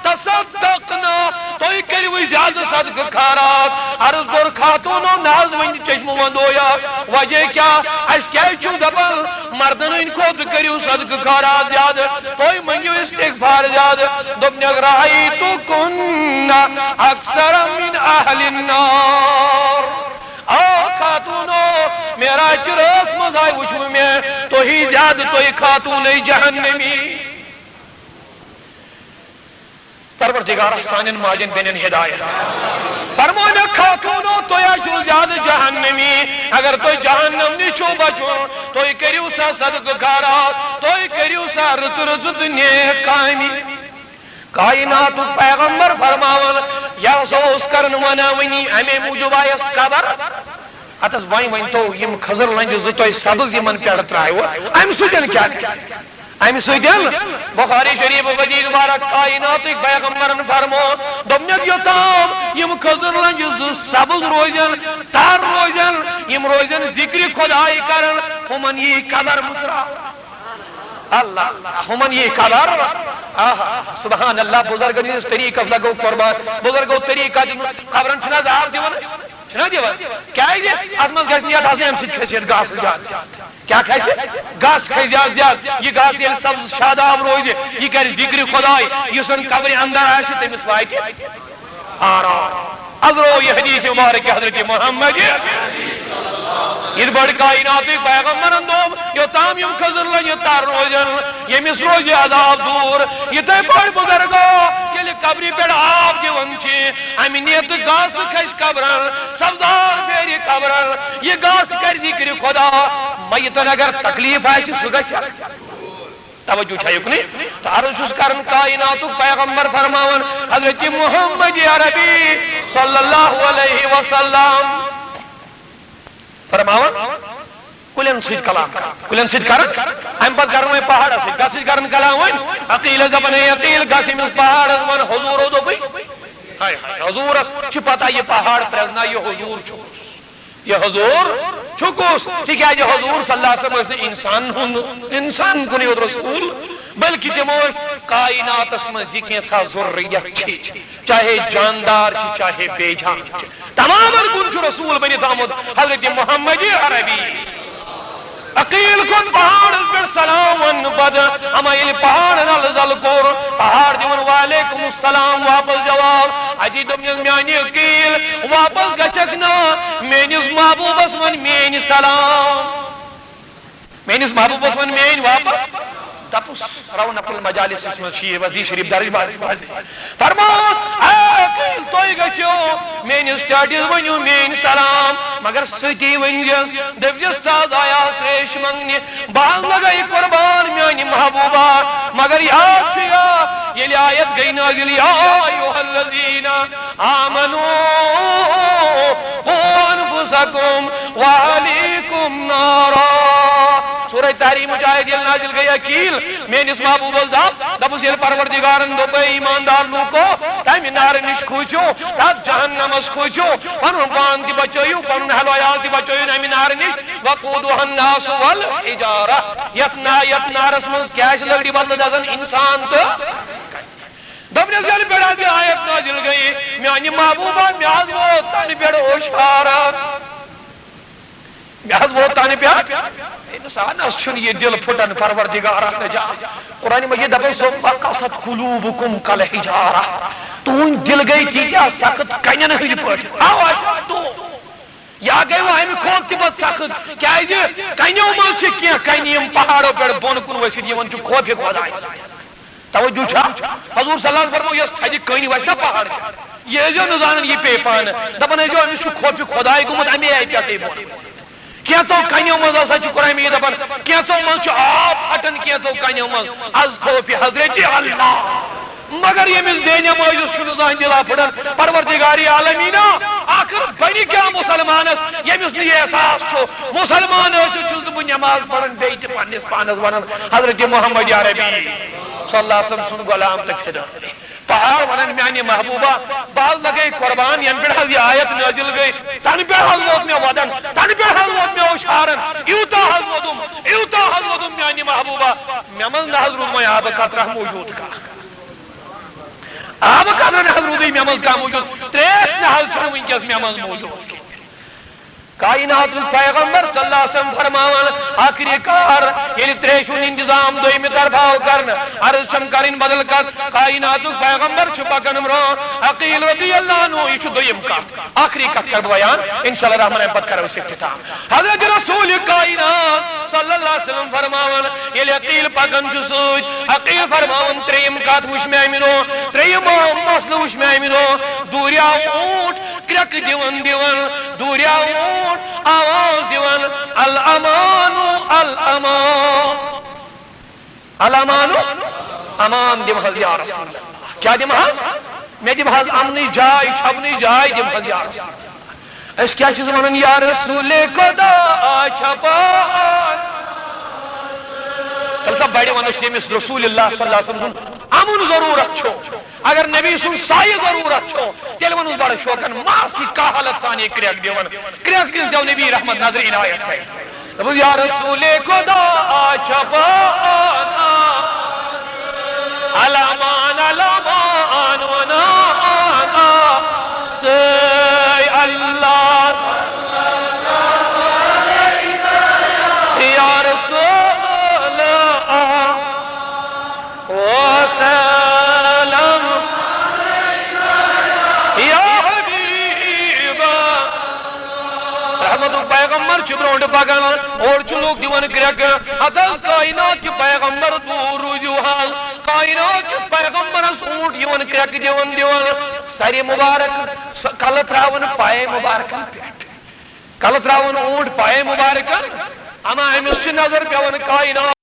تصدقنا تُہۍ کٔرِو زیادٕ صدقہٕ خیرات عرض کوٚر خاتوٗنو نہ حظ وۄنۍ چشمہٕ ونٛدویا وجہ کیٛاہ اَسہِ کیٛازِ چھُو دپان مردن ہٕنٛدۍ کھۄتہٕ کٔرِو صدقہٕ خیرات زیادٕ تُہۍ منٛگِو استغفار زیادٕ دوٚپنکھ رأیتُکُنَّ اکثر من اہلِ النار آ خاتوٗنو معراج چہِ رٲژ منٛز آیہِ وٕچھوٕ مےٚ تُہی زیادٕ تُہۍ خاتوٗنٕے جہنمی پروردگارہ سانٮ۪ن ماجٮ۪ن بیٚنٮ۪ن ہدایت فرموو مےٚ خاتوٗنو تُہۍ حظ چھِو زیادٕ جہنمی اگر تُہۍ جہنم نِش چھُو بچُن تُہۍ کٔرِو سا صدقہٕ خیرات تُہۍ کٔرِو سا رٕژٕ رٕژٕ تہٕ نیک کامہِ کائنات پیغمبر فرماون یا سوس کرن وناونی امی موجوب آیس قبر اتس ون تو یم خضر لنج زتوی سبز یمن پیڑ ترائیو ام سجن کیا ام سجن بخاری شریف ودید بارک کائنات پیغمبرن فرمو دمنک یوتام یم خضر لنج سبز روزن تار روزن یم روزن ذکر خدای کرن ہمن یہ قبر مصرا اللہ ہمن یہ قبر سبحان اللہ بزرگن اس طریقہ لگو قربان بزرگو طریقہ قبرن چھنا زہار دیون چھنا دیون کیا ہے یہ اتمز گشنیات حسن ہم سید کھیسیت گاس زیاد کیا کھیسیت گاس کھیسیت زیاد یہ گاس یہ سبز شاداب روزے یہ کر ذکر خدای یہ سن قبر اندر آشی تیمس وائکی آرام حضرو یہ حدیث مبارک حضرت محمد یہ بڑ کائنات پیغمبرن دوم یوتام یم خضر لن یتار روزن یمس روز عذاب دور یہ تے بڑ بزرگو یلی قبری پیڑ آپ دیون چی امینیت گاس کھش قبرن سبزار پھیری قبرن یہ گاس کر ذکر خدا میتن اگر تکلیف آئیسی سگشا توجہ چھائیک نہیں تارشس کرن کائنات پیغمبر فرماون حضرت محمد عربی صلی اللہ علیہ وسلم فرماون کلن سید کلام کلن سید کرن ہم پت کرن میں پہاڑ سید گا سید کرن کلام ہوئن عقیل زبنے عقیل گا سید اس پہاڑ من حضور ہو دو بھئی حضور چھ پتا یہ پہاڑ پرزنا یہ حضور چھکوس یہ حضور چھکوس ٹھیک ہے یہ حضور صلی اللہ علیہ وسلم انسان ہوں انسان کنی ود رسول بلکہ دموش کائنات اسم ذکر سا ذریت چھی چاہے جاندار چھی چاہے بے جان چھی تمام کنچ رسول بنی دامد حضرت محمد عربی عقیل کن پہاڑ پر سلام ون بد اما یہ پہاڑ نلزل کور پہاڑ دیون وعلیکم السلام واپس جواب اجی دمجز میانی عقیل واپس گچکنا مینیس محبوب اسمن مینی سلام مینیس محبوب اسمن مینی واپس تپس رون اپل مجالس اسمن شیئے وزی شریف داری بازی فرماس اے عقیل توئی گچو مینی سٹاٹیز ونیو مینی سلام مگر ستی ونجس دفجس تاز آیا تریش منگنی باز لگئی قربان میانی محبوبہ مگر یاد چھیا یہ آیت گئی نازل یا ایوہ الذین آمنوا انفسکم وعلیکم نارا سورہ تحریم مجاہد یہ نازل گئی عقیل میں اس محبوب الزاب دبس یہ پروردگارن دو پہ ایماندار لوکو تیمی نار نش کھوچو تات جہنم اس کھوچو پنن پان دی بچویو پنن حلویال دی بچویو نیمی نار نش وقودوہ الناس والحجارہ یتنا رسمز کیش لگڑی بدل دازن انسان تو دبنے سے پیڑا دی آیت نازل گئی میانی محبوبہ میاز وہ تانی پیڑ اوشارا میاز وہ تانی پیڑ انسان اس چھن یہ دل پھٹن پروردگارہ نجا قرآن مجید دبے سو فقصت قلوبکم کل حجارہ تو ان دل گئی تھی کیا سخت کنین ہوئی پھٹ آواز تو یا گئی وہ ہمیں کھوک تی بہت سخت کیا ہے جی کنیوں مل چکی ہیں کنیم پہاڑوں پر بون کن ویسید یہ ونچو کھوپی خود آئی توجہ چھا حضور صلی اللہ علیہ وسلم یہ تھجی کنی ویستا پہاڑ یہ جو نظانن یہ پیپان دبنے جو ہمیں شو کھوپی خود آئی گمت ہمیں آئی پیاتے بون کیا چو کنیوں مز آسا چو قرآن میں دبن کیا چو مز چو آپ ہٹن کیا چو کنیوں مز از کھوپی حضرت اللہ مگر یہ مز دینیا موجود شنو زہن دلا پھڑن پروردگاری عالمینہ آخر بنی کیا مسلمان اس یہ مز نہیں احساس چھو مسلمان اس چوز دبن نماز پڑھن بیت پانس پانس ونن حضرت محمد عربی صلی اللہ علیہ وسلم سن غلام تک پھڑا پہاڑ ونن میانی محبوبہ باز لگئی قربان ین پیڑ حضی آیت نازل گئی تن پیڑ حضوت میں ودن تن پیڑ حضوت میں اوشارن ایوتا حضوتم میانی محبوبہ میمز نہ حضرت میں آب قطرہ موجود کا آب قطرہ حضرت میمز کا موجود تریش نہ حضرت چھو انکیس میمز موجود کی کائنات پیغمبر صلی اللہ علیہ وسلم فرماوان آخری کار یہ تریشون انتظام دوئی میں طرفاو کرن عرض شم کرن بدل کر کائنات پیغمبر چھپا کنمرو عقیل رضی اللہ عنہ یہ دوئی امکان آخری کت کر بیان انشاءاللہ رحمن پت کرو اس اختتام حضرت رسول کائنات صلی اللہ علیہ وسلم فرماوان یہ عقیل پاکن جسوج عقیل فرماوان تریم کات وش میں امینو تریم مسل وش میں امینو دوریا اونٹ کرک دیون دوریا اونٹ آواز دیوان الامانو الامانو امان دیم حضی یا رسول اللہ کیا دم حظ میں دم حظ امنی جائے چھبنی جائے دم حظ یا رسول اللہ اس کیا چیز ونن یا رسول خدا چھپا تل سب بڑے ونس یمس رسول اللہ صلی اللہ علیہ وسلم امن ضرورت چھو اگر نبی سن سائے ضرورت چھو تیل ونس بڑا شوکن ماسی کا حالت سانی کریک دیون کریک دس دیو نبی رحمت نظر عنایت ہے یا رسول خدا چھپا علمان علمان ونانا سی اللہ یا رسول وسلم یا حبیب رحمت پیغمبر چھ برونٹ پکان اور چھ لوگ دیوان کرک ادس کائنات کے پیغمبر دور روزیو حال کائنات کس پیغمبر اونٹ یون کرک دیوان ساری مبارک کل تراون پائے مبارکن پیٹ کل تراون اونٹ پائے مبارکن اما امس چھ نظر پیون کائنات